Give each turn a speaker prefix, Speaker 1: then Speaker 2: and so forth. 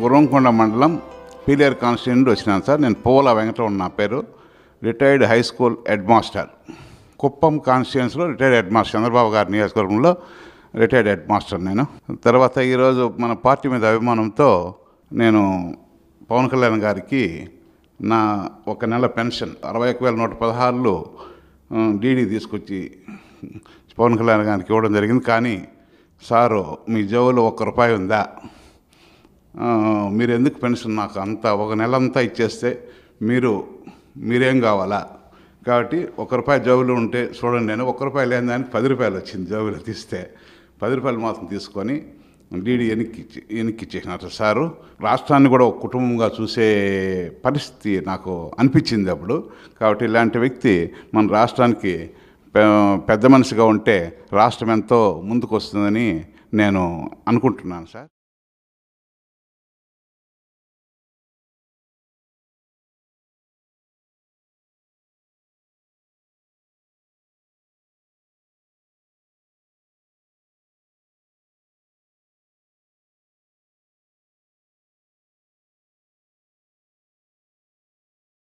Speaker 1: గుర్రంకొండ మండలం పీలేరు కాన్స్టిట్యూషన్ నుండి వచ్చినాను సార్. నేను పూల వెంకటరమణ నా పేరు, retired high school head master. Kuppam కాన్స్టిట్యూన్సీలో రిటైర్డ్ హెడ్ మాస్టర్, చంద్రబాబు గారి నియోజకవర్గంలో రిటైర్డ్ హెడ్ మాస్టర్ నేను. తర్వాత ఈరోజు మన పార్టీ మీద అభిమానంతో నేను పవన్ కళ్యాణ్ గారికి నా ఒక నెల పెన్షన్ 61,116 డీడీ తీసుకొచ్చి పవన్ కళ్యాణ్ గారికి ఇవ్వడం జరిగింది. కానీ సారు, మీ జేబులో ₹1 ఉందా? మీరు ఎందుకు పెన్షన్ నాకు అంతా ఒక నెల అంతా ఇచ్చేస్తే మీరేం కావాలా? కాబట్టి ₹1 జేబులో ఉంటే చూడండి. నేను ₹1 లేని దానికి ₹10 వచ్చింది. జేబులో తీస్తే ₹10 మాత్రం తీసుకొని డీడీ వెనక్కి ఇచ్చేసినారు సారు. రాష్ట్రాన్ని కూడా ఒక కుటుంబంగా చూసే పరిస్థితి నాకు అనిపించింది అప్పుడు. కాబట్టి ఇలాంటి వ్యక్తి మన రాష్ట్రానికి పెద్ద మనిషిగా ఉంటే రాష్ట్రం ఎంతో ముందుకు వస్తుందని నేను అనుకుంటున్నాను సార్.